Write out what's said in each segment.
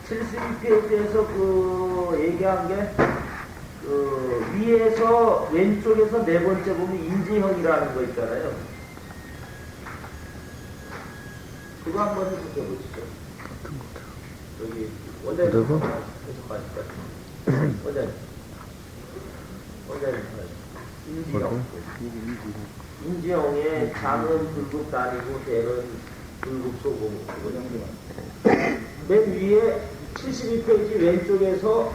72페이지에서 그 얘기한 게, 그 위에서 왼쪽에서 네 번째 보면 인지형이라는 거 있잖아요. 그거 한번 해석해 보시죠. 여기 원장님 해석하니까. 원장님 인지형. 인지형의 장은 불급 단이고 대는 불급 소금. 맨 위에 72페이지 왼쪽에서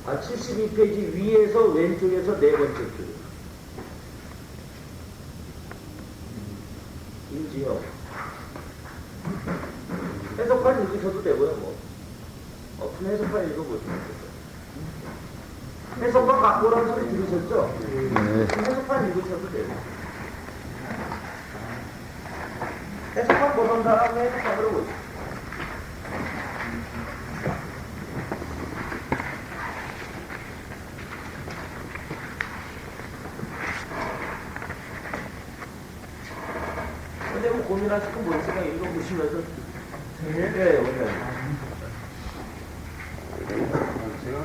72페이지 위에서 왼쪽에서 네 번째 줄. 인지형. 해석판 읽으셔도 되고요, 뭐. 해석판 읽어보시면 되죠. 해석판 갖고 오라는 소리 들으셨죠? 네. 해석판 읽으셔도 되고. 해석판 보던 사람의 해석판으로 보시죠. 근데 뭐 고민하시고 뭐 있으면 읽어보시면서 네, 오늘. 제가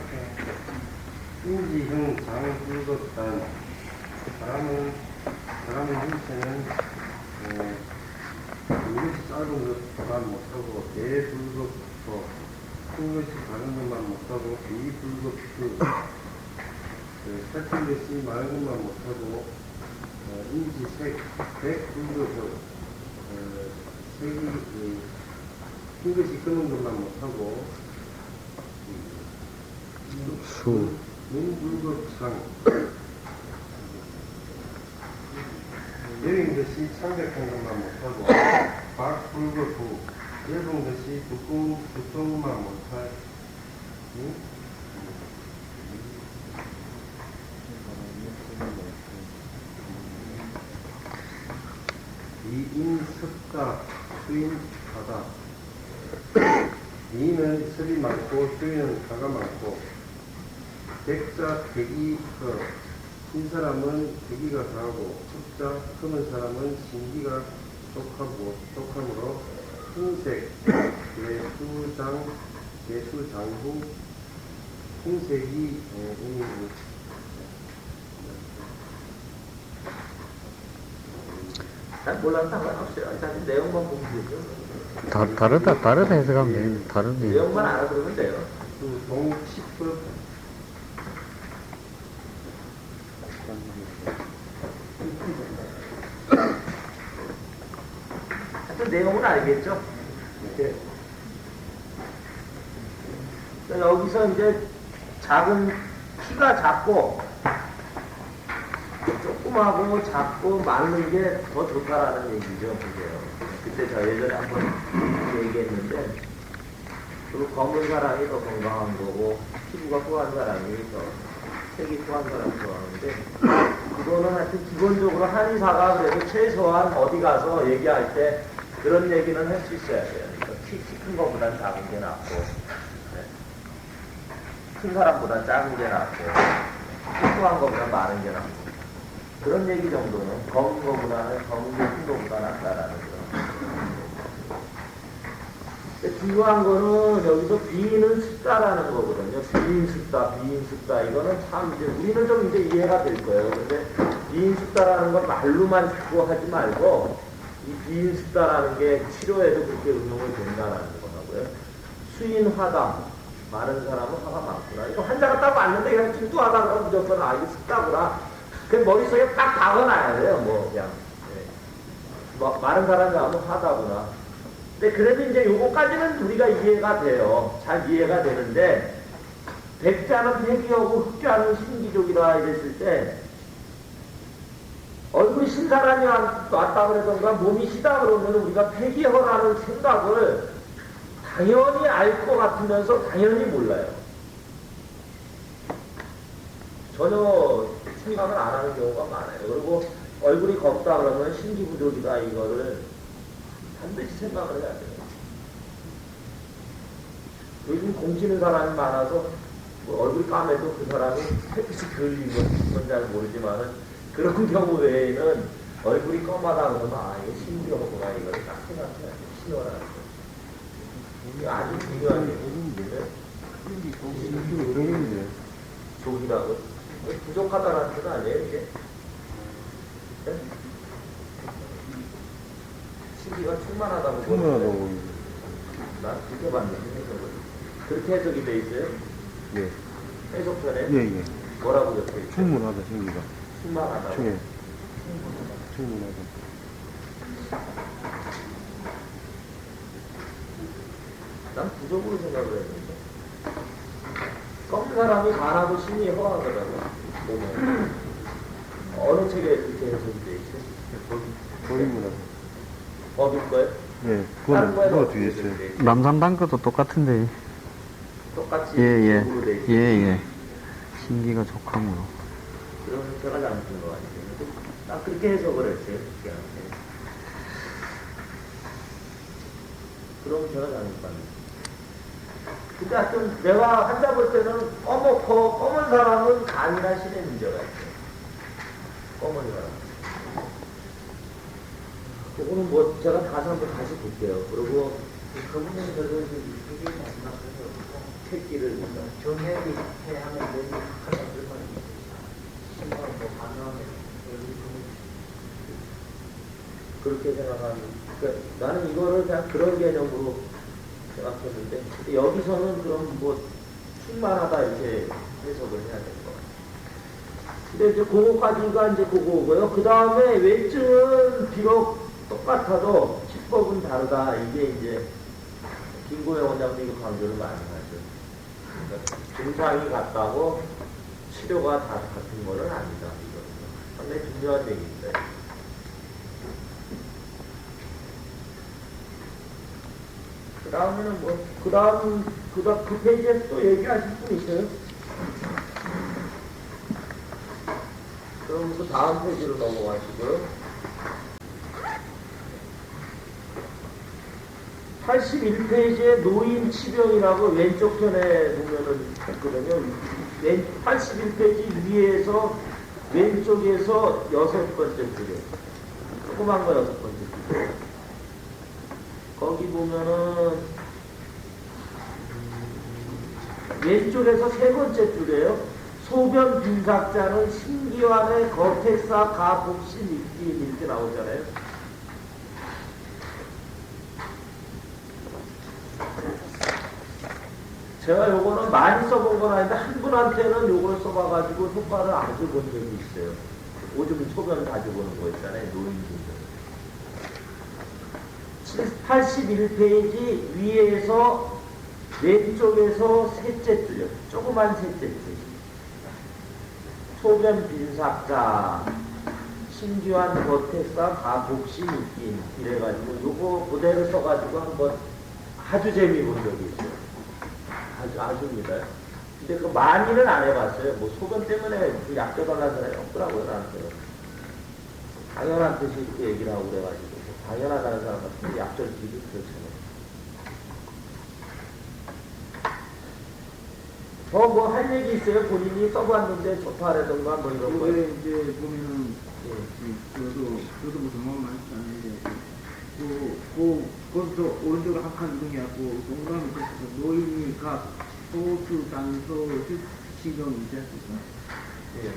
인지형 장불급단 사람의 형체는 이것이 짧은 것만 못하고 대불급도 큰 것이 작은 것만 못하고 비불급도 살찐 것이 많은 것만 못하고 인지색 백불급도 색이 큰 것이 크는 것만 못하고 문불급상 여린 것이 창백한 것만 못하고 박불급후 얇은 것이 두꺼운 것만 못할 이인습다 수인하다. 이는 습이 많고 수인은 가가 많고 백자 백이서 흰 사람은 백이가 강하고 흑자 검은 사람은 신기가 똑함으로 흰색 예수장후 흰색이 난 몰라도 상관없어요. 일단 내용만 보면 되죠. 다르다 해석하면 돼. 다른 내용만 알아들으면 돼요. 동식법 하여튼 내용은 알겠죠? 이렇게. 여기서 이제 키가 작고 조그마하고 작고 마른 게 더 좋다라는 얘기죠. 그게요. 그때 저 예전에 한번 얘기했는데, 그리고 검은 사람이 더 건강한 거고, 피부가 후한 사람이 더 색이 후한 사람이 좋아하는데, 그거는 하여튼 기본적으로 한의사가 그래도 최소한 어디 가서 얘기할 때 그런 얘기는 할 수 있어야 돼요. 그러니까 키 큰 거보단 작은 게 낫고, 큰 사람보다 작은 게 낫고, 키 후한 거보다 마른 게 낫고. 그런 얘기 정도는 검은 거보다는 검은 게 큰 거보다 낫다라는 거. 중요한 거는 여기서 비인은 습다라는 거거든요. 비인 습다. 이거는 참 이제 우리는 좀 이제 이해가 될 거예요. 근데 비인 습다라는 건 말로만 듣고 하지 말고 이 비인 습다라는 게 치료에도 그렇게 응용이 된다라는 거라고요. 수인 화담. 많은 사람은 화가 많구나. 이거 환자가 딱 왔는데 그냥 뚱뚱하다 그러면 무조건 이게 습다구나. 그 머릿속에 딱 박아놔야 돼요. 뭐 그냥. 많은 사람이 하면 화다구나. 근데 그래도 이제 요거까지는 우리가 이해가 돼요. 잘 이해가 되는데, 백자는 백이하고 흑자는 신기족이라 이랬을 때, 얼굴이 신 사람이 왔다 그러던가 몸이 시다 그러면 우리가 백이허라는 생각을 당연히 알 것 같으면서 당연히 몰라요. 전혀 생각을 안 하는 경우가 많아요. 그리고 얼굴이 검다 그러면 신기부족이다 이거를 반드시 생각을 해야 돼요. 요즘 공치는 사람이 많아서 뭐 얼굴이 까매도 그 사람이 햇빛이 들린 건 잘 모르지만은 그런 경우 외에는 얼굴이 검하다 그러면 이게 신기하구나 이걸 딱 생각해야 돼. 신호라는 거. 이게 아주 중요한 얘기인데 이름인데. 족이라고 부족하다는 뜻 아니에요 이게? 네? 신기가 충만하다고 충분하다고. 난 그렇게 봤는데 해석을 그렇게 해석이 돼 있어요? 예. 해석편에 예, 예. 뭐라고 적혀 있어요? 충분하다, 생기가. 충만하다고 충분해. 충분하다. 난 부족으로 생각을 했는데 꺾는 사람이 반하고 심히 허하더라고 보면 어느 책에 그렇게 해석이 돼 있어요? 버리문화다. 법일 거예요? 예, 다른 그거는, 거에는 그거 어떻게 뒤에 해석이 있어요. 돼 있어요? 남산당크도 똑같은데. 똑같이 예, 부족으로 돼 예. 있어요? 예, 예. 신기가 족함으로. 그러면 제가 잘못한 거 아니에요? 난 그렇게 해석을 했어요 그냥. 그럼 제가 잘못했네. 근데 하여튼 내가 환자 볼 때는 검은 사람은 간이나 신의 문제가 있어요. 검은 사람. 그거는 뭐 제가 다시 한번 다시 볼게요. 그리고 그분들도 이게 마지막에서 새끼를 정액이 하면 내지 하나 들만 신경 뭐 반응하면 그렇게 생각하는. 그러니까 나는 이거를 그냥 그런 개념으로 생각했는데 여기서는 그럼 뭐 충만하다 이렇게 해석을 해야 될 것 같아요. 근데 이제 그거까지가 이제 그거고요. 그 다음에 외증은 비록 똑같아도 치법은 다르다. 이게 이제 김고영 원장님이 강조를 많이 하죠. 그러니까 증상이 같다고 치료가 다 같은 거는 아니다. 이거는 상당히 중요한 얘기입니다. 그 다음에는 뭐, 그 페이지에 또 얘기하실 분 있어요? 그럼 그 다음 페이지로 넘어가시고요. 81페이지에 노인 치병이라고 왼쪽 편에 보면은 있거든요. 81페이지 위에서 왼쪽에서 6번째 줄이에요. 조그만 거 6번째 줄이에요. 거기 보면은 왼쪽에서 3번째 줄이에요. 소변 빈삭자는 신기환의 거택사 가복신 입기 이렇게 나오잖아요. 제가 요거는 많이 써본 건 아닌데 한 분한테는 요거를 써봐가지고 효과를 아주 본 적이 있어요. 오줌 소변 가지고 보는 거 있잖아요. 노인분들. 81페이지 위에서 왼쪽에서 셋째 줄이요. 조그만 셋째 줄. 소변 빈삭자 신기환 거택사 가복신 입긴 이래가지고 요거 그대로 써가지고 한번 아주 재미본 적이 있어요. 아주입니다. 근데 그 많이는 안 해봤어요. 뭐 소변 때문에 그 약 줘달라는 사람이 없더라고요, 나한테. 당연한 뜻이 이렇게 얘기를 하고 그래가지고. 당연하다는 사람 같은데 약절 기도 그렇잖아요. 뭐 할 얘기 있어요? 본인이 써봤는데 좋다라던가 뭐 이런 거. 이게 이제 보면은 저도 뭐 정말 많지 않은데 그것도 오른쪽으로 한 칸 이동해갖고 동그라미 있어서 노인이 각 소수 단소 시경 있지 않습니까? 예.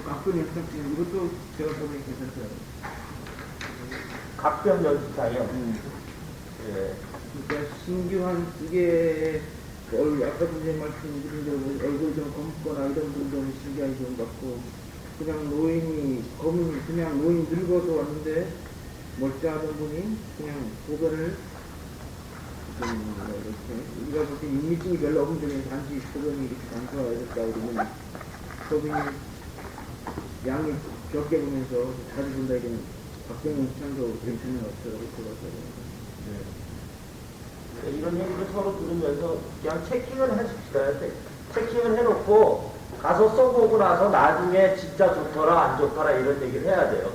각변 연습장 이것도 제가 보면 괜찮더라고요. 각변 연습장이요. 예. 그러니까 신규한 이게 아까 선생님 말씀드린 대로 얼굴 좀 검거나 이런 분들은 신기하게 좀 같고 그냥 노인이 그냥 노인 늙어서 왔는데 멀쩡하던 분이 그냥 소변을 우리가 볼 때 인미증이 별로 없는 중에 단지 소변이 이렇게 간소화됐다 그러면 소변이 양이 적게 보면서 자주 본다 이런 박병훈 시장도 괜찮은 것 같더라고요. 이런 얘기를 서로 들으면서 그냥 체킹을 하십시다. 체킹을 해놓고 가서 써보고 나서 나중에 진짜 좋더라 안 좋더라 이런 얘기를 해야 돼요.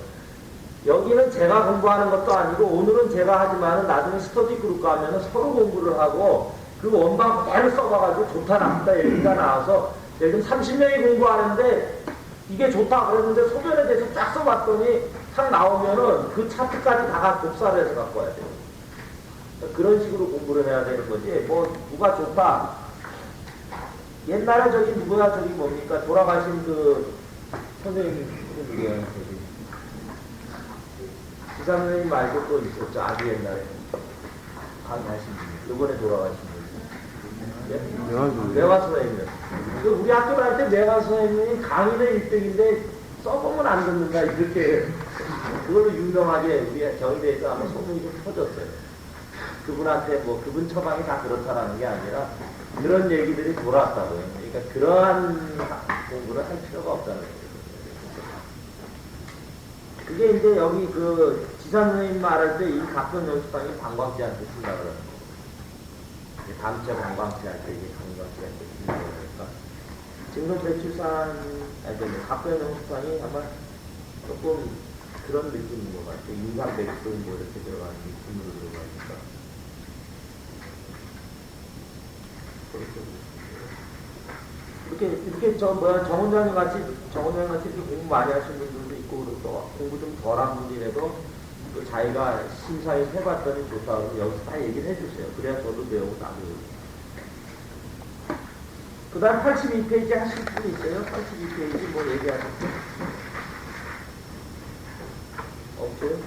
여기는 제가 공부하는 것도 아니고 오늘은 제가 하지만은 나중에 스터디 그룹 가면은 서로 공부를 하고 그 원방 그대로 써봐가지고 좋다 나쁘다 얘기가 나와서 예를 들면 30명이 공부하는데 이게 좋다 그러는데 소변에 대해서 쫙 써봤더니 딱 나오면은 그 차트까지 다 복사를 해서 갖고 와야 돼요. 그런 식으로 공부를 해야 되는 거지. 뭐 누가 좋다. 옛날에 저기 누구야 저기 뭡니까 돌아가신 그 선생님 누구야 저기 지사 선생님 말고 또 있었죠. 아주 옛날에 강의하신 분. 이번에 돌아가신 분. 매화 선생님이요. 우리 학교 다닐 때 매화 선생님이 강의는 1등인데 써보면 안 듣는다 이렇게 그걸로 유명하게 우리 경희대에서 아마 소문이 좀 터졌어요. 그분한테 뭐 그분 처방이 다 그렇다라는 게 아니라 그런 얘기들이 돌았다고요. 그러니까 그러한 공부를 할 필요가 없다는 거예요. 그게 이제 여기 그 지사 선생님 말할 때 이 각본 연습방이 방광지한테 쓴다 그러는 거. 다음째 관광지 할 때, 이게 관광지 할 때 쓰는 거니까. 증거 제출산, 각본 연습방이 아마 조금 그런 느낌인 것 같아요. 인상백분 뭐 이렇게 들어가는 느낌으로 들어가니까. 이렇게 정원장님 같이 이렇게 공부 많이 하시는 분들도 있고, 그리고 공부 좀 덜한 분이라도 또 자기가 심사에 해봤더니 좋다고 여기서 다 얘기를 해주세요. 그래야 저도 배우고 나도 배우고. 그 다음 82페이지 하실 분 있어요? 82페이지 뭐 얘기하셨어요? 없어요?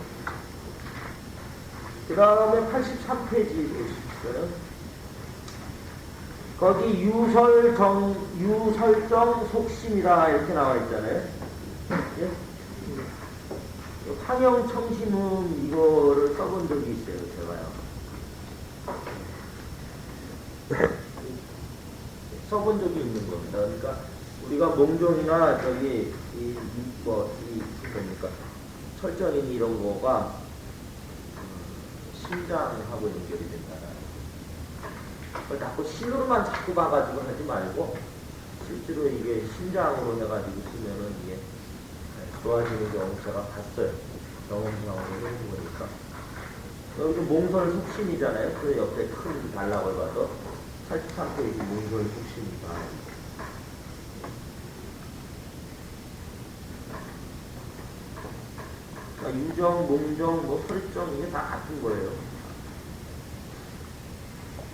그 다음에 83페이지 보시겠어요? 거기 유설정 속심이라 이렇게 나와 있잖아요. 예? 황영 청심은 이거를 써본 적이 있어요, 제가요. 써본 적이 있는 겁니다. 그러니까 우리가 몽종이나 저기 뭡니까 철저인 이런 거가 심장하고 연결이 된다. 그걸 자꾸 신으로만 자꾸 봐가지고 하지 말고 실제로 이게 심장으로 해가지고 쓰면은 이게 좋아지는 경우 제가 봤어요. 경험상으로 해본 거니까. 여기도 몽설 속심이잖아요. 그 옆에 큰 단락을 봐서 83페이지 몽설 속심이다. 그러니까 유정, 몽정, 뭐 설정 이게 다 같은 거예요.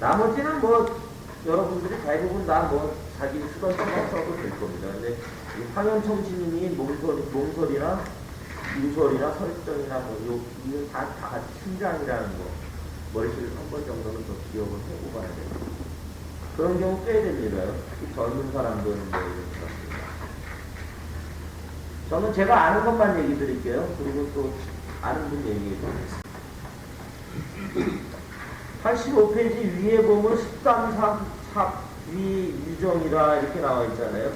나머지는 뭐 여러분들이 대부분 다 뭐 자기 쓰던 것만 써도 될 겁니다. 근데 이 황현청신님이 몽설이나 유설이나 설정이나 뭐 이건 다 같이 심장이라는 거 머릿속에 한 번 정도는 더 기억을 하고 가야 돼요. 그런 경우 꽤 됩니다. 특히 젊은 사람들은 뭐 이런 것 같습니다. 저는 제가 아는 것만 얘기 드릴게요. 그리고 또 아는 분 얘기해 드릴게요. 85페이지 위에 보면 13, 4, 위, 유정이라 이렇게 나와 있잖아요.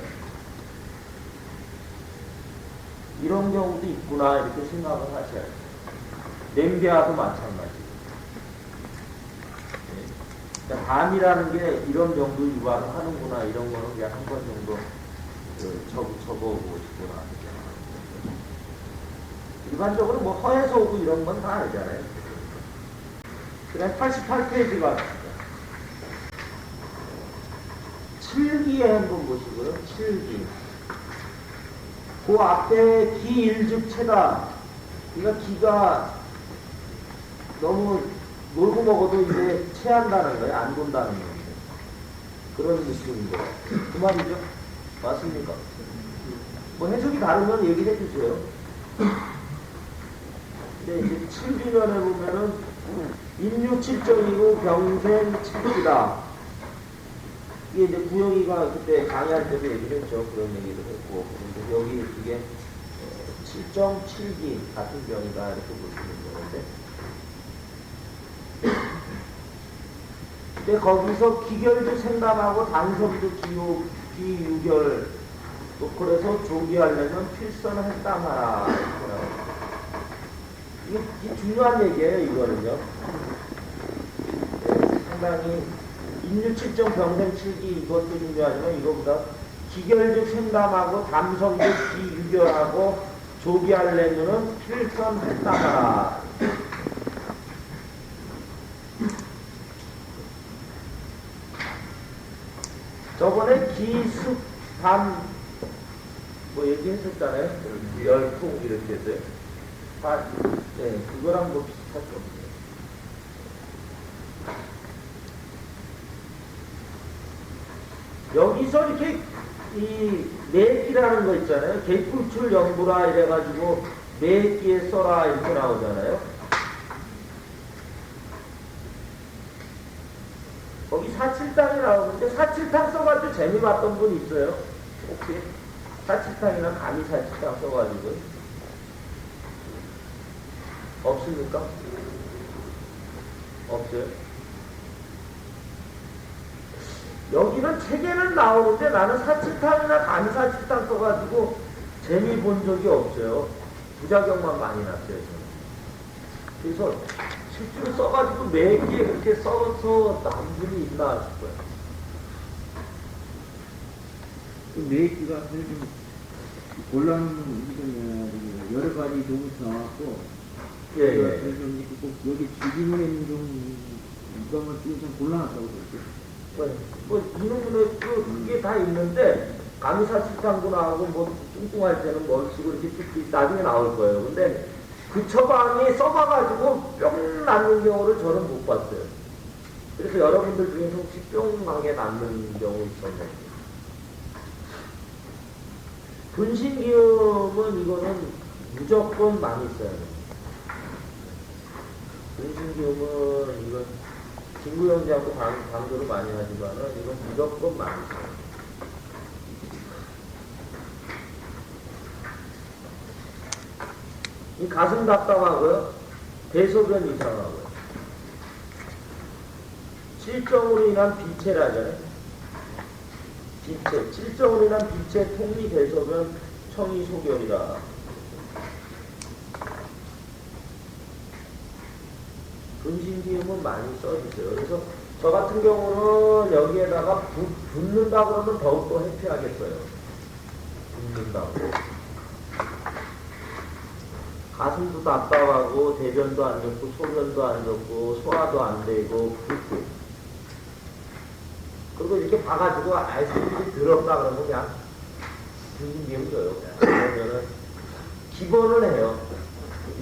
이런 경우도 있구나 이렇게 생각을 하셔야 돼요. 냄비와도 마찬가지. 네. 그러니까 밤이라는 게 이런 정도 유발을 하는구나 이런 거는 그냥 한 번 정도 적어보고 싶구나. 일반적으로 뭐 허에서 오고 이런 건 다 알잖아요. 그다음 88페이지가 7기에 한번 보시고요. 7기. 그 앞에 기일즉체다. 그러니까 기가 너무 놀고 먹어도 이제 체한다는 거예요. 안 본다는 거예요. 그런 느낌인 거예요. 그 말이죠. 맞습니까? 뭐 해석이 다르면 얘기를 해주세요. 근데 이제 7기면에 보면은 인류칠정이고 병생 칠기다. 이게 이제 구영이가 그때 강의할 때도 얘기를 했죠. 그런 얘기를 했고. 근데 여기 이게 7.7기 같은 병이다. 이렇게 보시면 되는데. 근데 거기서 기결도 생담하고 당성도 기유결. 또 그래서 조기하려면 필선을 했다마라. 이게 중요한 얘기예요, 이거는요. 네, 상당히 인류칠정 병생칠기 이것도 중요하지만 이거보다 기결적 생담하고 담성적 기유결하고 조기하려면은 필선했다마라. 저번에 기습담 뭐 얘기했었잖아요. 열풍 이렇게 했어요. 네, 그거랑 뭐 비슷하죠. 여기서 이렇게 이 매끼라는 거 있잖아요. 개꿀출 연부라 이래가지고 매끼에 써라 이렇게 나오잖아요. 거기 사칠탕이 나오는데 사칠탕 써가지고 재미 봤던 분 있어요? 혹시 사칠탕이나 감히 사칠탕 써가지고 없습니까? 없어요. 여기는 책에는 나오는데 나는 사칠탕이나 감히 사칠탕 써가지고 재미 본 적이 없어요. 부작용만 많이 났어요. 저는. 그래서 실제로 써가지고 매기에 그렇게 써서 남 분이 있나 싶어요. 매기가 사실 좀 곤란한 여러 가지 종이 나왔고, 예. 꼭 여기 지기문에는 좀 이거만 쓰기 좀 곤란하다고 그랬죠. 이놈의 그게 다 있는데 감사칠탕도 나오고 뭐 뚱뚱할 때는 뭘 쓰고 이렇게 쭉 나중에 나올 거예요. 근데 그 처방이 써봐가지고 뿅 낫는 경우를 저는 못 봤어요. 그래서 여러분들 중에서 혹시 뿅 나게 낫는 경우 있었나요? 분신기음은 이거는 무조건 많이 써야 돼요. 분신기음은 이건 김구영지하고 강조를 많이 하지만은 이건 무조건 많이 써요. 이 가슴 답답하고요. 대소변 이상하고요. 칠정으로 인한 비체라잖아요. 비체. 칠정으로 인한 비체, 통리, 대소변, 청이, 소결이라. 분신기음은 많이 써주세요. 그래서 저 같은 경우는 여기에다가 붓는다 그러면 더욱더 해피하겠어요. 붓는다고. 가슴도 답답하고 대변도 안 좋고 소변도 안 좋고 소화도 안 되고 붓고 그리고 이렇게 봐가지고 아이스크림이 더럽다 그러면 그냥 분신기음 줘요. 그러면은 기본을 해요.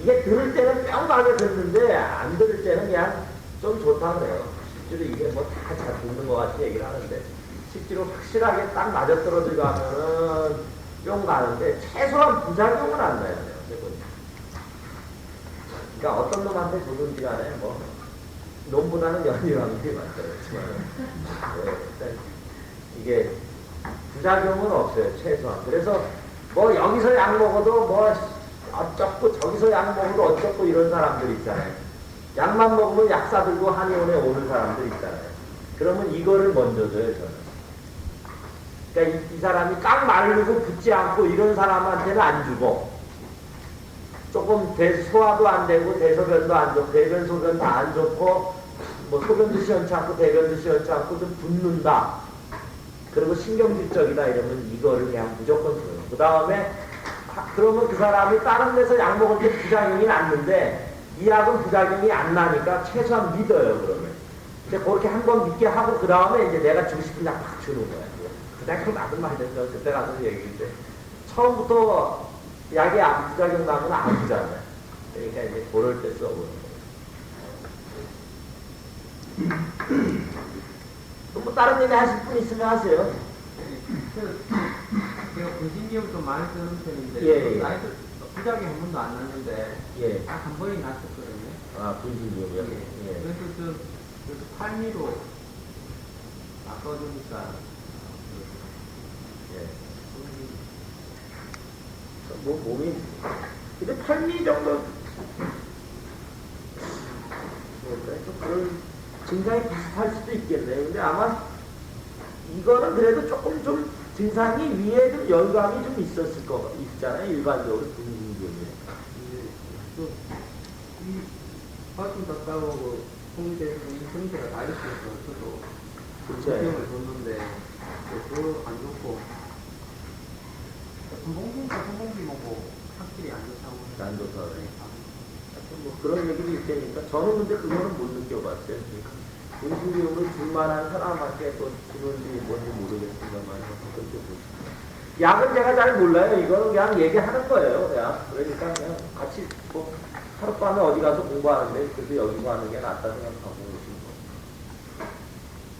이게 들을 때는 뿅 가게 듣는데 안 들을 때는 그냥 좀 좋다 그래요. 실제로 이게 뭐 다 잘 듣는 것 같이 얘기를 하는데 실제로 확실하게 딱 맞아떨어져 가면은 뿅 가는데 최소한 부작용은 안 나요. 그러니까 어떤 놈한테 주든지 간에 뭐 놈보다는 연이라는 게 맞아요. 일단 이게 부작용은 없어요. 최소한. 그래서 뭐 여기서 약 먹어도 뭐 어쩌고 저기서 약 먹어도 어쩌고 이런 사람들 있잖아요. 약만 먹으면 약사 들고 한의원에 오는 사람들 있잖아요. 그러면 이거를 먼저 줘요. 저는. 그러니까 이 사람이 깡 마르고 붙지 않고 이런 사람한테는 안 주고 조금 소화도 안 되고 대소변도 안 좋고 대변 소변 다 안 좋고 뭐 소변도 시원치 않고 대변도 시원치 않고 좀 붓는다. 그리고 신경질적이다 이러면 이거를 그냥 무조건 줘요. 그 다음에 그러면 그 사람이 다른 데서 약 먹을 때 부작용이 났는데 이 약은 부작용이 안 나니까 최소한 믿어요. 그러면 이제 그렇게 한번 믿게 하고 그 다음에 이제 내가 주고 싶은 약 막 주는 거야. 부작용 나든 말든 그때 가서 얘기했는데 처음부터 약이 안 부작용 나면 아프잖아요. 그러니까 이제 그럴 때 써보는 거예요. 뭐 다른 얘기 하실 분 있으면 하세요. 제가 분신기염 좀 많이 쓰는 편인데 예. 나이도 부작용 한 번도 안 났는데 예. 딱 한 번이 났었거든요. 아, 분신기염이요? 예. 예. 그래서 팔미로 바꿔주니까 예. 뭐 몸이 근데 8미 정도 좀 그런 증상이 비슷할 수도 있겠네요. 근데 아마 이거는 그래도 조금 좀 증상이 위에 좀 열감이 좀 있었을 거 있잖아요. 일반적으로 분신기염이. 이 가슴 답답하고 통제되는 형태가 다이어트에서 저도 그렇죠. 기염을 줬는데 별로 안 좋고 성공기 먹고 확실히 안 좋다고 안 좋다 그래. 뭐 그런 얘기도 있다니까. 저는 근데 그거는 못 느껴봤어요. 분신기염을 줄 만한 사람한테 또 주는지 뭔지 모르겠습니다만 그렇게 보시죠. 약은 제가 잘 몰라요. 이거는 그냥 얘기하는 거예요. 그러니까 그냥 같이 뭐 하룻밤에 어디 가서 공부하는데 그래도 여기서 하는 게 낫다 생각하고 오신 거.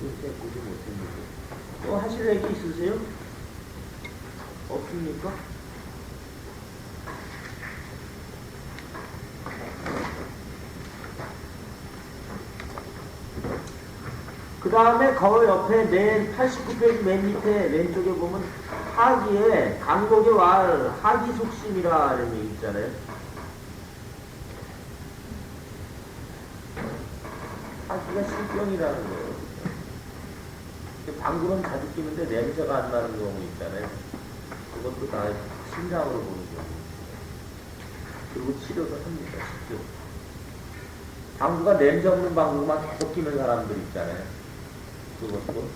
요새 보지 못했는데. 또 하실 얘기 있으세요? 없습니까? 그 다음에 거 옆에 89페이지 맨 밑에 왼쪽에 보면 하기에 강곡의 왈 하기 속심이라는 얘기 있잖아요. 하기가 신병이라는 거예요. 방구는 자주 끼는데 냄새가 안 나는 경우 있잖아요. 그것도 다 신장으로 보는 경우. 그리고 치료도 합니다. 실제로. 방구가 냄새 없는 방구만 계속 끼는 사람들 있잖아요. 그것도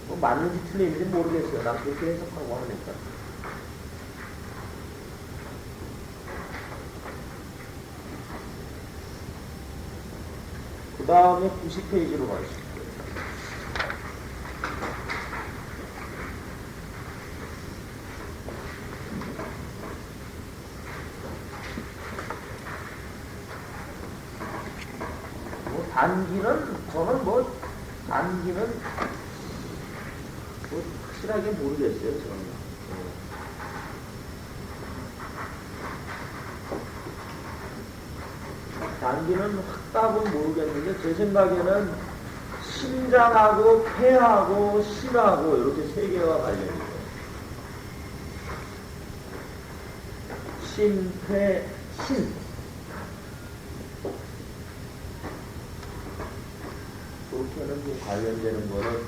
뭐 맞는지 틀린지 모르겠어요. 난 그렇게 해석하고 하니까. 그 다음에 90페이지로 가겠습니다. 단기는 뭐 확실하게 모르겠어요, 저는. 단기는 확답은 모르겠는데, 제 생각에는 신장하고 폐하고 신하고 이렇게 세 개와 관련이 있어요. 신, 폐, 신. 그렇게는 좀 관련되는 거는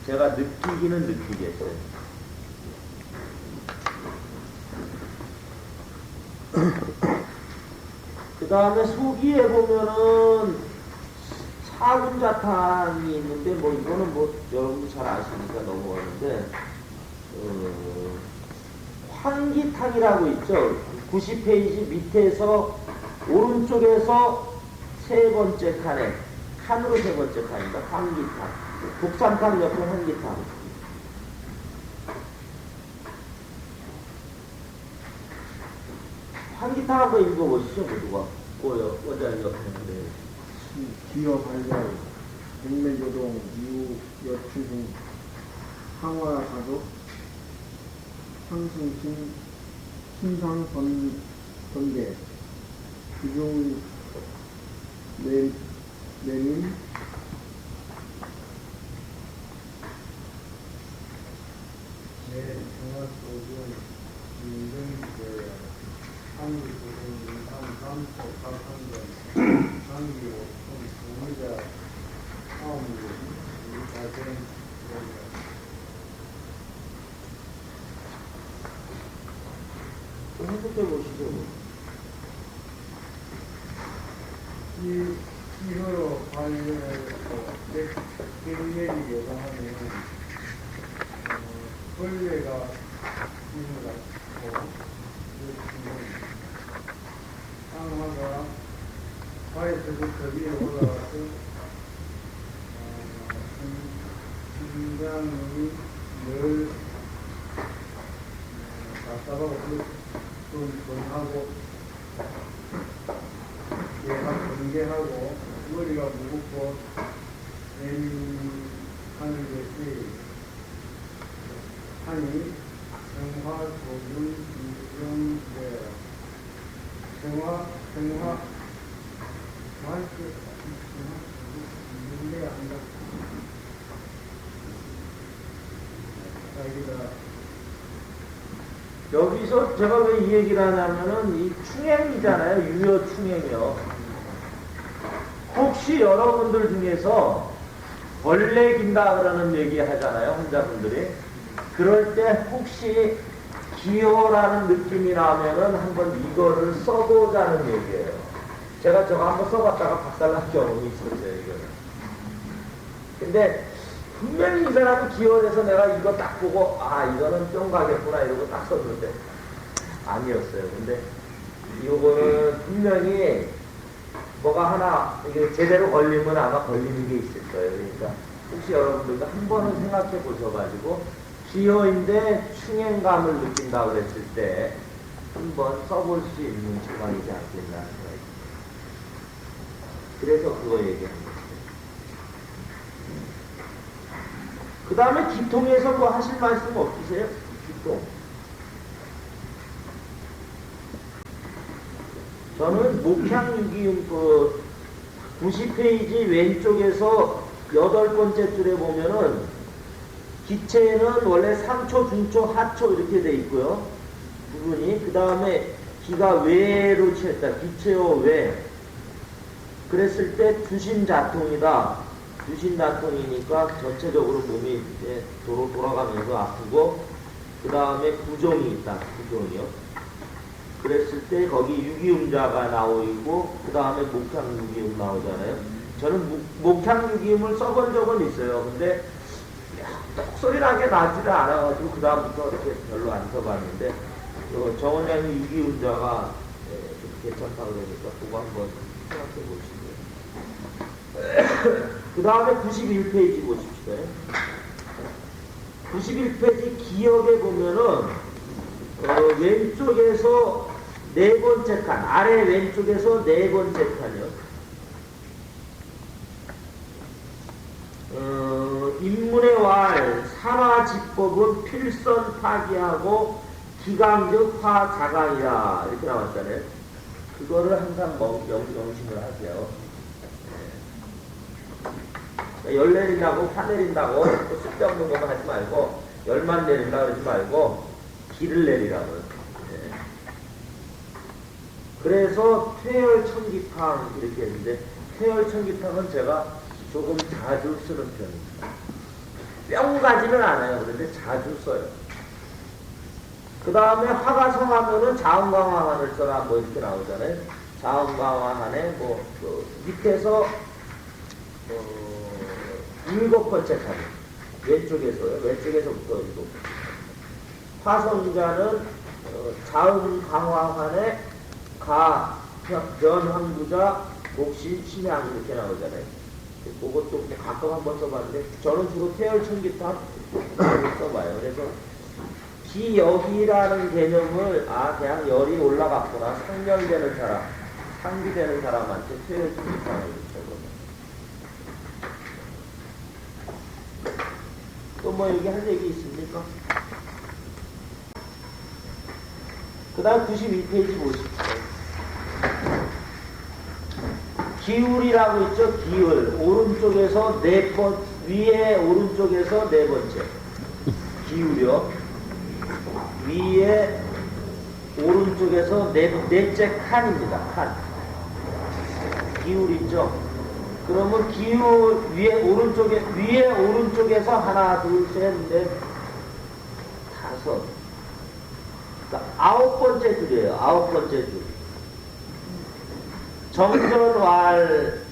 제가 느끼기는 느끼겠어요. 그 다음에 소기에 보면은 사군자탄이 있는데, 뭐 이거는 뭐 여러분도 잘 아시니까 넘어가는데, 환기탕이라고 있죠. 90페이지 밑에서 오른쪽에서 세 번째 칸에 칸으로 세 번째 칸입니다. 환기탕. 국산탕 옆에 환기탕. 환기탕 한번 읽어보시죠. 모두가. 뭐요? 원장님 옆에 있는데. 기어 발달, 백매교동, 이후 여추 등 항화 가족, 상승 신상 번개, 기중 내림, 중화소금, 인증제야, 한국소금, 삼소, 사상전, 장기호, 소미자, 사업물, 가정, 좀 해석해 보시죠. 이거로 관련해서 백내리 예상하면 벌레가 있는 것 같고 상하가 바에서부터 위에 올라가서 심장이 늘 답답하고 좀 하고 얘가 번개하고 머리가 무겁고 하는 것이 하니 생화 소금 인정돼 생화 마이크 인정돼야 한다. 자기가 여기서 제가 왜 이 얘기를 하냐면은 이 충행이잖아요. 유효 충행이요. 혹시 여러분들 중에서 벌레 긴다 그러는 얘기 하잖아요. 환자분들이. 그럴 때 혹시 기호라는 느낌이 나면은 한번 이거를 써보자는 얘기예요. 제가 저거 한번 써봤다가 박살난 경험이 있었어요. 이거는. 근데 분명히 이 사람은 기원해서 내가 이거 딱 보고 아 이거는 뿅 가겠구나 이러고 딱 썼는데 아니었어요. 근데 이거는 분명히 뭐가 하나 이게 제대로 걸리면 아마 걸리는 게 있을 거예요. 그러니까 혹시 여러분들도 한 번은 생각해 보셔가지고 기호인데 충행감을 느낀다고 그랬을 때 한번 써볼 수 있는 주말이지 않겠나 생각이 듭니다. 그래서 그거 얘기합니다. 그 다음에 기통에서 뭐 하실 말씀 없으세요? 기통. 저는 목향유기음 90페이지 왼쪽에서 8번째 줄에 보면은 기체는 원래 상초, 중초, 하초 이렇게 돼 있고요. 부분이. 그 다음에 기가 외로 취했다. 기체어 외. 그랬을 때 주심자통이다. 주심자통이니까 전체적으로 몸이 이제 돌아가면서 아프고, 그 다음에 부종이 있다. 부종이요. 그랬을 때 거기 유기음자가 나오고, 그 다음에 목향유기음 나오잖아요. 저는 목향유기음을 써본 적은 있어요. 근데 똑소리 나게 나지를 않아가지고 그 다음부터 이렇게 별로 안 써봤는데, 정원장이 유기음자가 좀 괜찮다고 그러니까 그거 한번 생각해 보시고요. 그 다음에 91페이지 보십시오. 91페이지 기역에 보면은 왼쪽에서 네 번째 칸, 아래 왼쪽에서 네 번째 칸이요. 인문의 왈, 산화지법은 필선 파기하고 기강적 화자강이라 이렇게 나왔잖아요. 그거를 항상 명심을 하세요. 열 내린다고 화 내린다고 쓸데없는 것만 하지 말고, 열만 내린다 그러지 말고 기를 내리라고요. 그래서 퇴열청기탕 이렇게 했는데, 퇴열청기탕은 제가 조금 자주 쓰는 편입니다. 뿅 가지는 않아요. 그런데 자주 써요. 그 다음에 화가 성하면은 자음강화한을 써라 뭐 이렇게 나오잖아요. 자음강화한에 뭐 밑에서 7번째 칸 왼쪽에서요. 왼쪽에서부터 이거 화성자는 자음강화한에 가, 변황부자, 목신, 신양 이렇게 나오잖아요. 그것도 가끔 한번 써봤는데, 저는 주로 퇴열청기탕 써봐요. 그래서 기역이라는 개념을 그냥 열이 올라갔구나, 상열되는 사람, 상기되는 사람한테 퇴열청기탕을 붙여보면. 또 뭐 여기 할 얘기 있습니까? 그 다음 92페이지 보십시오. 기울이라고 있죠. 기울. 오른쪽에서 위에 오른쪽에서 네 번째. 기울이요. 위에 오른쪽에서 넷째 칸입니다. 칸. 기울 있죠. 그러면 기울 위에 오른쪽에서 하나, 둘, 셋, 넷, 다섯. 그러니까 9번째 줄이에요. 9번째 줄. 정전왈,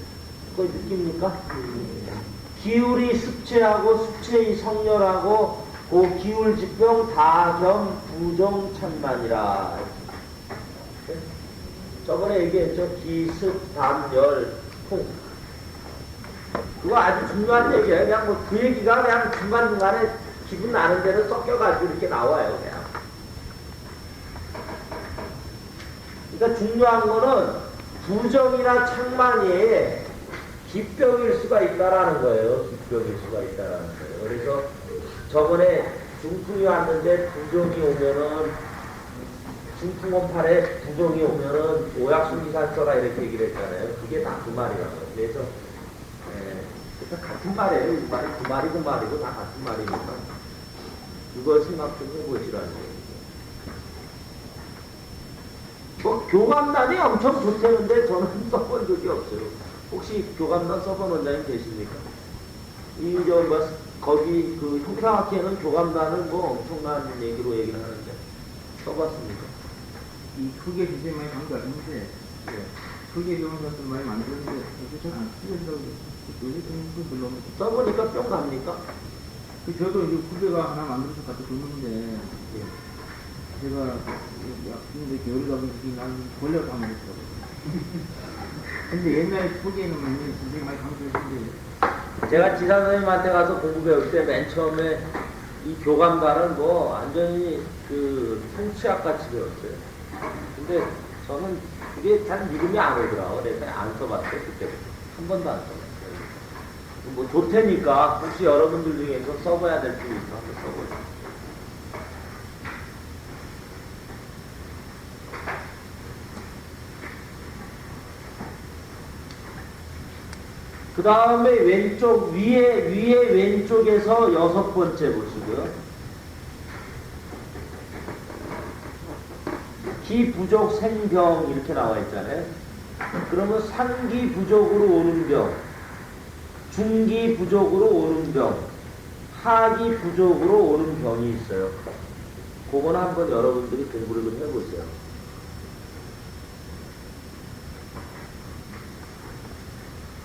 그거 느낍니까? 기울이 습체하고 습체의 성렬하고 그 기울지병 다겸 부정찬만이라. 저번에 얘기했죠. 기습, 담, 열, 풍. 그거 아주 중요한 얘기예요. 그냥 뭐 그 얘기가 그냥 중간중간에 기분 나는 대로 섞여가지고 이렇게 나와요. 그냥. 그러니까 중요한 거는 부정이나 창만이 기병일 수가 있다라는 거예요. 기병일 수가 있다라는 거예요. 그래서 저번에 중풍이 왔는데 부정이 오면은, 중풍원팔에 부정이 오면은 오약순기산 써라 이렇게 얘기를 했잖아요. 그게 다 그 말이라고요. 그래서 같은 말이에요. 이 말이 그 말이 그 말이고 다 같은 말이니까 그걸 생각 좀 해보시라는 거예요. 뭐 교감단이 엄청 좋다는데 저는 써본 적이 없어요. 혹시 교감단 써본 원장님 계십니까? 거기 그 형사학회는 교감단을 뭐 엄청난 얘기로 얘기를 하는데 써봤습니까? 이 크게 주제 많이 강조하는데, 크게 교감단들 많이 만드는데 그렇게 잘안 쓰겠다고 요새 좀 별로. 써보니까 뿅 갑니까? 저도 이제 후배가 하나 만들어서 갖다 줬는데, 제가 근데 겨울이 가면 난 걸려서 한번 했더라고요. 근데 옛날에 후기에는 굉장히 많이 강조했는데, 제가 지사 선생님한테 가서 공부 배울 때 맨 처음에 이 교감단은 뭐 완전히 그 통치학 같이 배웠어요. 근데 저는 그게 잘 믿음이 안 오더라고요. 그래서 안 써봤어요. 그때부터. 한 번도 안 써봤어요. 뭐 좋 테니까 혹시 여러분들 중에서 써봐야 될 분이 있어 한번 써보세요. 그 다음에 왼쪽 위에 왼쪽에서 6번째 보시고요. 기 부족 생병 이렇게 나와 있잖아요. 그러면 상기 부족으로 오는 병, 중기 부족으로 오는 병, 하기 부족으로 오는 병이 있어요. 그거는 한번 여러분들이 공부를 좀 해보세요.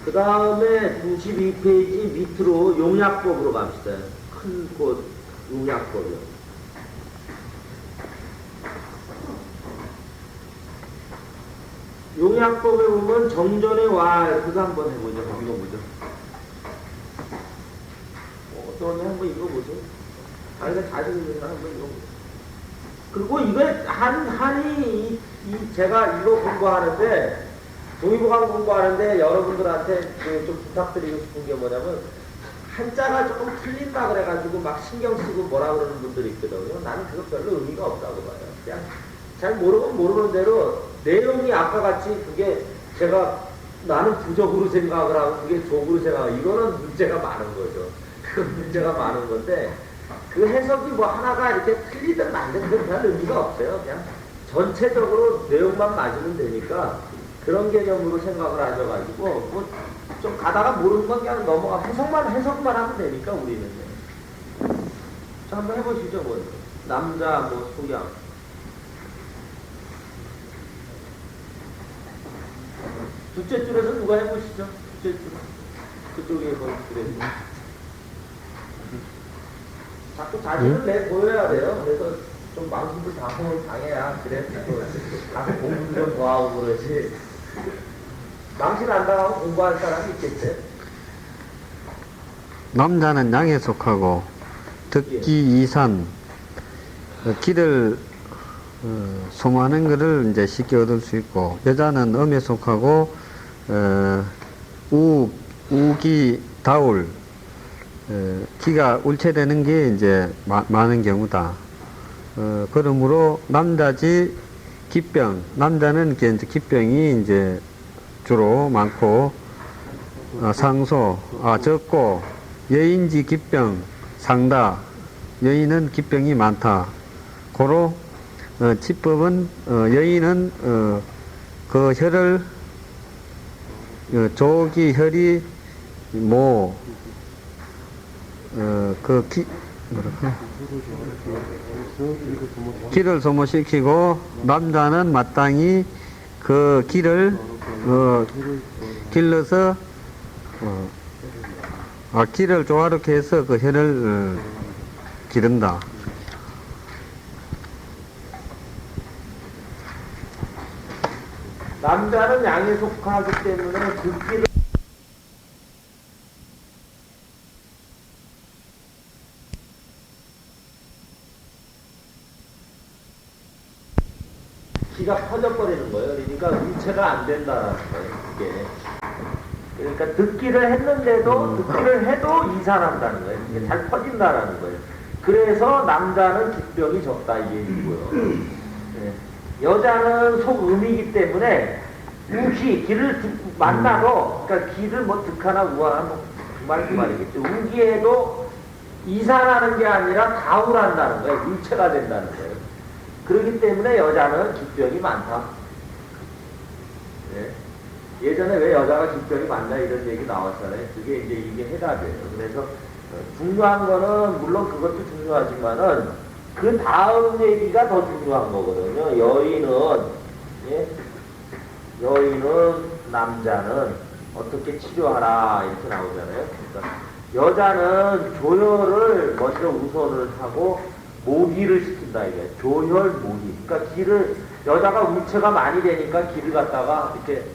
그 다음에 92페이지 밑으로 용약법으로 갑시다. 큰 꽃 용약법이요. 용약법에 보면 정전의 왈, 그거 한번 해보죠. 읽어보죠. 어떤 애 한번 읽어보세요. 자기가 자신 있는 사람 한번 읽어보죠. 그리고 이거 한이 제가 이거 공부하는데 동의보감 공부하는데 여러분들한테 좀 부탁드리고 싶은 게 뭐냐면 한자가 조금 틀린다 그래가지고 막 신경 쓰고 뭐라 그러는 분들이 있거든요. 나는 그거 별로 의미가 없다고 봐요. 그냥 잘 모르면 모르는 대로 내용이 아까 같이 그게 제가 나는 부적으로 생각을 하고 그게 적으로 생각하고 이거는 문제가 많은 거죠. 그건 문제가 많은 건데 그 해석이 뭐 하나가 이렇게 틀리든 말든 그건 별 의미가 없어요. 그냥 전체적으로 내용만 맞으면 되니까 그런 개념으로 생각을 하셔가지고 뭐 좀 가다가 모르는 건 그냥 넘어가 해석만 하면 되니까 우리는. 자 한번 해보시죠. 뭐 남자 뭐 소양 둘째 줄에서 누가 해보시죠? 둘째 줄 그쪽에 뭐 그래. 자꾸 자신을 내 보여야 돼요. 그래서 좀 망신도 당해야 그래. 가서 공부 좀 더 하고 그러지. 망신 안 당하고 공부할 사람이 있겠지. 남자는 양에 속하고 득기 이산 기를 소모하는 것을 이제 쉽게 얻을 수 있고, 여자는 음에 속하고 우기 다울 기가 울체되는 게 이제 많은 경우다. 그러므로 남자지 기병, 남자는 이제 기병이 이제 주로 많고 상소 적고, 여인지 기병 상다, 여인은 기병이 많다. 고로 치법은 여인은 그 혈을 조기 혈이 기를 소모시키고, 남자는 마땅히 그 기를 길러서 기를 조화롭게 해서 그 혈을 기른다. 남자는 양에 속하기 때문에 그 끼를 기가 퍼져버리는 거예요. 그러니까 우체가 안 된다는 거예요. 그게. 그러니까 듣기를 했는데도 듣기를 해도 이산한다는 거예요. 이게 잘 퍼진다라는 거예요. 그래서 남자는 기병이 적다 이 얘기고요. 네. 여자는 속음이기 때문에 기를 만나도, 그러니까 기를 뭐 득하나 우하나 뭐 그 말이겠죠. 우기에도 이산하는 게 아니라 가울한다는 거예요. 물체가 된다는 거예요. 그렇기 때문에 여자는 기병이 많다. 네. 예전에 왜 여자가 기병이 많나 이런 얘기 나왔잖아요. 그게 이제 이게 해답이에요. 그래서 중요한 거는 물론 그것도 중요하지만은 그 다음 얘기가 더 중요한 거거든요. 여인은 남자는 어떻게 치료하라 이렇게 나오잖아요. 그러니까 여자는 조혈을 먼저 우선을 하고 모기를 시킨다 이게 조혈 모기. 그러니까 여자가 우체가 많이 되니까 기를 갖다가 이렇게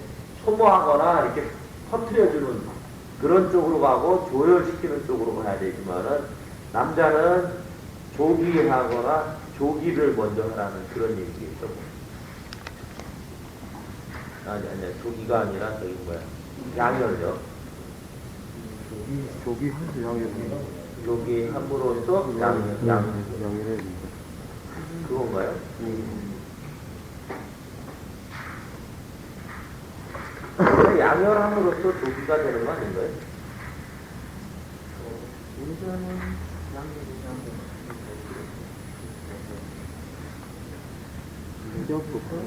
소모하거나 이렇게 퍼뜨려주는 그런 쪽으로 가고 조혈시키는 쪽으로 가야 되지만은 남자는 조기하거나 조기를 먼저 하라는 그런 얘기겠죠. 아니야. 조기가 아니라 저기 뭐야. 양혈요. 조기 한수 양해를 여기 함으로써 양해를 그건가요? 양열함으로써 조기가 되는 거 아닌가요? 운전은 양념이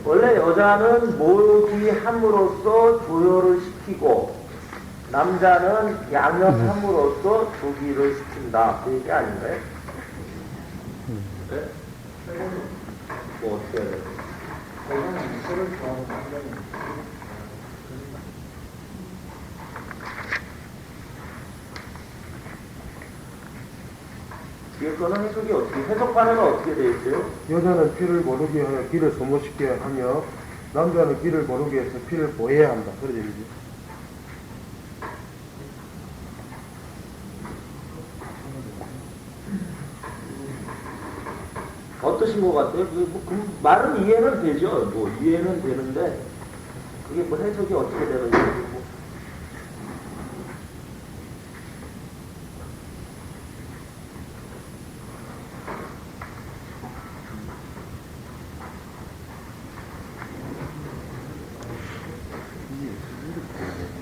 원래 여자는 모기함으로써 조혈을 시키고 남자는 양열함으로써 조기를 시킨다. 그 얘기 아닌가요? 네? 뭐 어떻게 해야 돼요? 뒤에 거는 해석이 어떻게, 해석판에는 어떻게 되어 있어요? 여자는 피를 모르게 하여 피를 소모시게 하며 남자는 피를 모르게 해서 피를 보해야 한다. 그러죠, 이제. 어떠신 것 같아요? 그 말은 이해는 되죠. 뭐 이해는 되는데 그게 뭐 해석이 어떻게 되는지 뭐.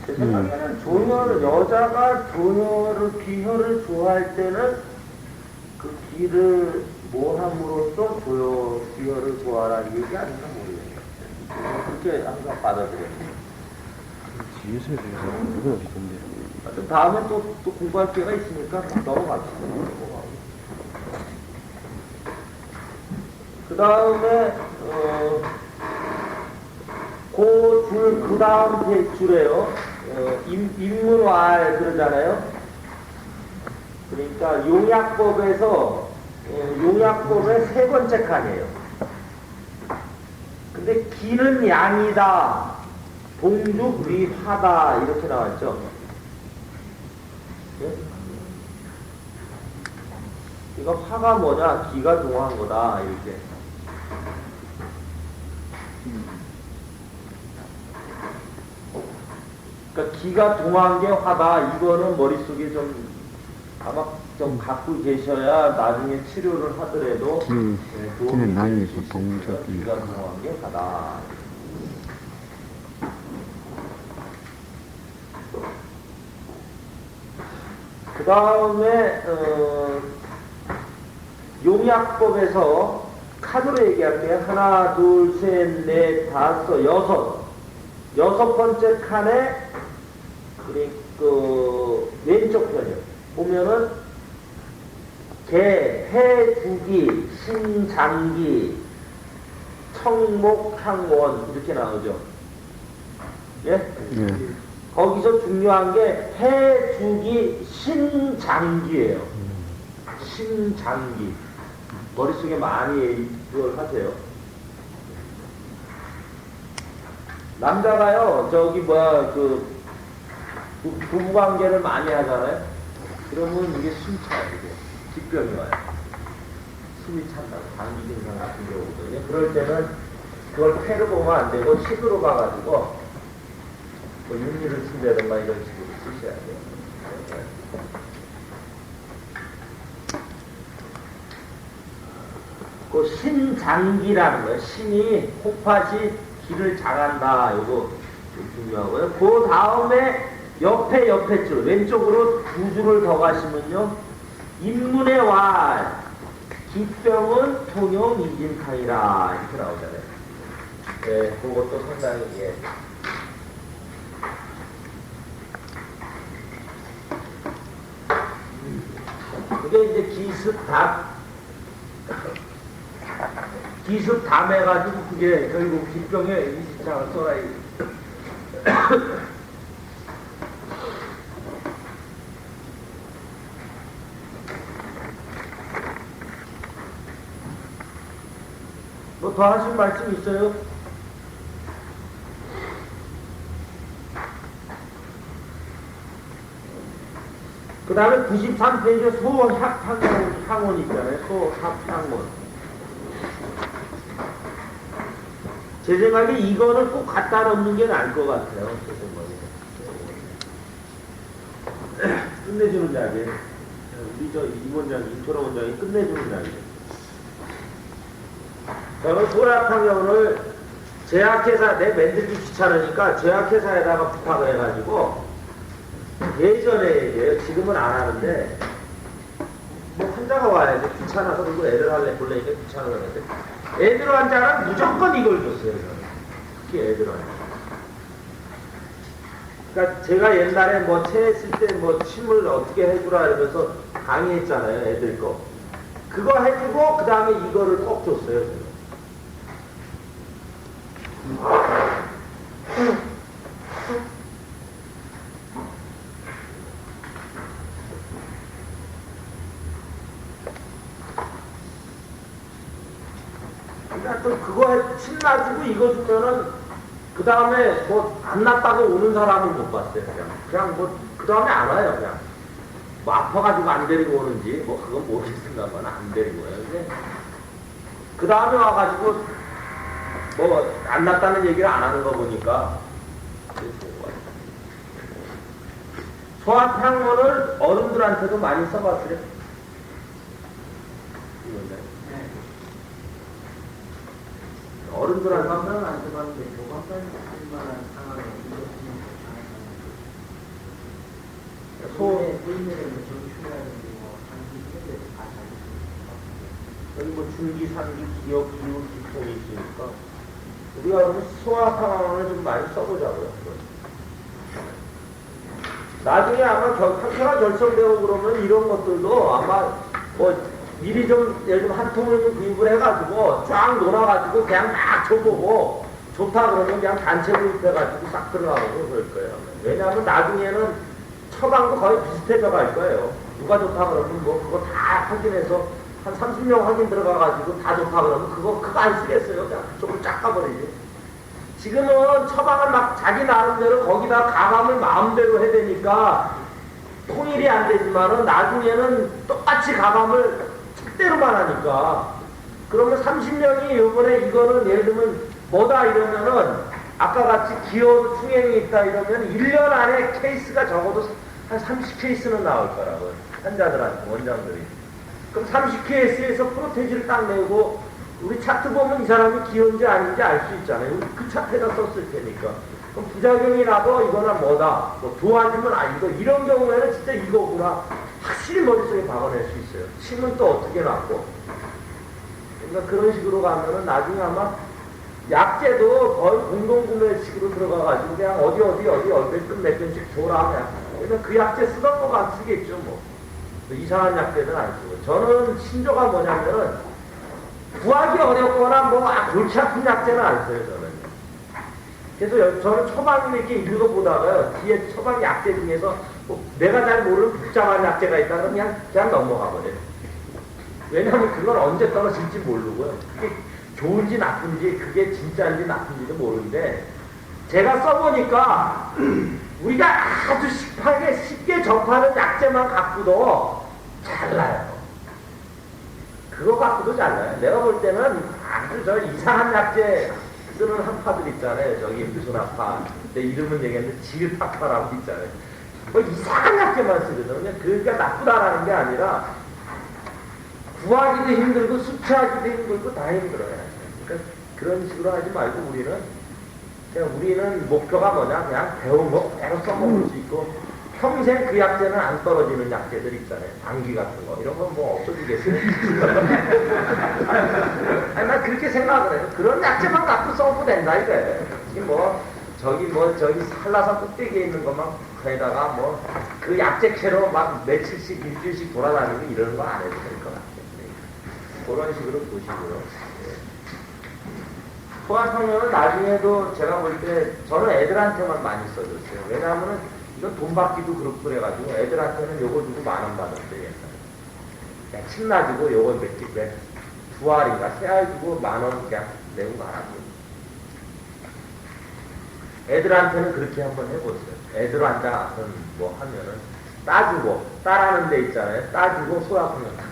제 생각에는 여자가 조혈을, 기혈을 좋아할 때는 그 기를 모함으로써 기혈을 좋아하라는 얘기 아닌가 모르겠어요. 그렇게 항상 받아들여요. 뒤에서 대해서 그건 어디던데. 하여튼 다음에 또 공부할 기회가 있으니까 넘어갑시다. 그 다음에, 그 다음 줄에요. 인문왈 그러잖아요. 그러니까 용약법에서, 용약법의 세 번째 칸이에요. 근데 기는 양이다. 동죽 위화다. 이렇게 나왔죠. 예? 이거 화가 뭐냐? 기가 동한 거다. 이렇게. 그러니까 기가 동한 게 화다. 이거는 머릿속에 아마 좀 갖고 계셔야 나중에 치료를 하더라도 기는 양이고 동적이 기가 동한 게 화다. 그 다음에 용약법에서 칸으로 얘기할게요. 하나, 둘, 셋, 넷, 다섯, 여섯 번째 칸에 그 왼쪽 편이요. 보면은 개, 해두기, 신장기, 청목향원 이렇게 나오죠. 예? 예. 거기서 중요한 게 해두기, 신장기예요. 신장기. 머릿속에 많이 그걸 하세요. 남자가요, 부부관계를 많이 하잖아요. 그러면 이게 숨 차요, 이게. 직병이 와요. 숨이 찬다고. 감기 증상 같은 경우거든요. 그럴 때는 그걸 패로 보면 안 되고, 식으로 봐가지고, 뭐 윤리를 쓴다든가 이런 식으로 쓰셔야 돼요. 그 신장기라는 거예요. 신이 혹팥이 기를 장한다. 이거 중요하고요. 그 다음에 옆에 줄 왼쪽으로 두 줄을 더 가시면요. 인문의 왈 기병은 통용 이진탕이라 이렇게 나오잖아요. 네, 그것도 상당히 그게 이제 기습담 해가지고 그게 결국 기병에 이진탕을 써라. 뭐 더 하실 말씀 있어요? 그 다음에 93페이지에 소합향원 있잖아요. 소합향원. 제 생각에 이거는 꼭 갖다 놓는 게 나을 것 같아요. 제 생각에. 끝내주는 약이에요. 우리 저 임원장, 임철호 원장이 끝내주는 약이에요. 저는 소라탕면을 제약회사, 내 만들기 귀찮으니까 제약회사에다가 부탁을 해가지고 예전에 얘기해요. 지금은 안 하는데 뭐 환자가 와야지 귀찮아서 그리고 애들 할래 볼래니까 귀찮아서 그랬는데 애들 환자는 무조건 이걸 줬어요. 저는. 특히 애들 환자. 그러니까 제가 옛날에 뭐 체했을 때 뭐 침을 어떻게 해주라 이러면서 강의했잖아요. 애들 거. 그거 해주고 그 다음에 이거를 꼭 줬어요. 제가. 그러니까 또 그거 침 놔주고 이거 주면은 그 다음에 뭐 안 났다고 오는 사람은 못 봤어요. 그냥 뭐 그 다음에 안 와요. 그냥 뭐 아파가지고 안 데리고 오는지 뭐 그건 모르겠습니다만 안 데리고 와요. 근데 그 다음에 와가지고 뭐 안 났다는 얘기를 안 하는 거 보니까 소화탕원을 어른들한테도 많이 써봤어요. 어른들한테 교감은 안 써봤는데 교감까지 쓸 만한 상황에 이것은 부인들은 정출이라든지 뭐 장기 세대에서 다 잘 여기 뭐 줄기, 상기, 기억, 기울, 기통이 있으니까 우리가 그러면 소화탕원을 좀 많이 써보자고요. 나중에 아마 상태가 결정되고 그러면 이런 것들도 아마 뭐 미리 좀 예를 들면 한 통을 좀 구입을 해가지고 쫙 놀아가지고 그냥 막 줘보고 좋다 그러면 그냥 단체 구입해가지고 싹 들어가고 그럴 거예요. 왜냐하면 나중에는 처방도 거의 비슷해져 갈 거예요. 누가 좋다 그러면 뭐 그거 다 확인해서 한 30명 확인 들어가가지고 다 좋다 그러면 그거 안 쓰겠어요. 그냥 그쪽을 쫙 가버리지. 지금은 처방을 막 자기 나름대로 거기다 가감을 마음대로 해야 되니까 통일이 안 되지만은 나중에는 똑같이 가감을 특대로만 하니까 그러면 30명이 요번에 이거는 예를 들면 뭐다 이러면은 아까 같이 기어 충행이 있다 이러면 1년 안에 케이스가 적어도 한 30케이스는 나올 거라고요. 환자들한테 원장들이. 그럼 30케이스에서 프로테지를 딱 내고 우리 차트 보면 이 사람이 기어인지 아닌지 알 수 있잖아요. 우리 그 차트에다 썼을 테니까. 그럼 부작용이 나도 이거는 뭐다. 뭐 도와주면 아니고 이런 경우에는 진짜 이거구나. 확실히 머릿속에 박아낼 수 있어요. 침은 또 어떻게 놨고. 그러니까 그런 식으로 가면은 나중에 아마 약제도 거의 공동구매식으로 들어가가지고 그냥 어디 몇 견씩 줘라. 그냥. 그러니까 그 약제 쓰던 거가 안 쓰겠죠. 뭐. 이상한 약제는 안 쓰고. 저는 신조가 뭐냐면은 구하기 어렵거나 뭐 골치 아픈 약제는 안 써요. 저는. 그래서 저는 처방을 이렇게 읽어보다가 뒤에 처방 약제 중에서 뭐 내가 잘 모르는 복잡한 약제가 있다면 그냥 넘어가 버려요. 왜냐하면 그건 언제 떨어질지 모르고요. 그게 좋은지 나쁜지 그게 진짜인지 나쁜지도 모르는데 제가 써보니까 우리가 아주 쉽게 접하는 약제만 갖고도 잘나요. 그거 갖고도 잘나요. 내가 볼 때는 아주 저 이상한 약제 쓰는 한파들 있잖아요. 저기 무슨 한파. 내 이름은 얘기했는데 지읒한파라고 있잖아요. 뭐 이상한 약제만 쓰거든요. 그러니까 나쁘다라는 게 아니라 구하기도 힘들고 수치하기도 힘들고 다 힘들어요. 그러니까 그런 식으로 하지 말고 우리는 목표가 뭐냐? 그냥 배운 거 그대로 써먹을 수 있고 평생 그 약제는 안 떨어지는 약제들 있잖아요. 방귀 같은 거. 이런 건 뭐 없어지겠어요? 아니, 난 그렇게 생각을 해요. 그런 약제만 갖고 써도 된다, 이거예요. 저기 한라산 꼭대기에 있는 것만 거기다가 뭐, 그 약제캐로 막 며칠씩, 일주일씩 돌아다니고 이러는 거 안 해도 될 것 같아요. 그런 식으로 보시고요. 소아성명은 나중에도 제가 볼 때, 저는 애들한테만 많이 써줬어요. 왜냐하면은, 이건 돈 받기도 그렇고 그래가지고 애들한테는 요거 주고 10,000원 받았어요. 그냥 침 놔주고 요거 두 알인가 세 알 주고 10,000원 그냥 내고 말았고. 애들한테는 그렇게 한번 해보세요. 애들한테 뭐 하면은 따주고 따라하는 데 있잖아요. 따주고 소아성명 다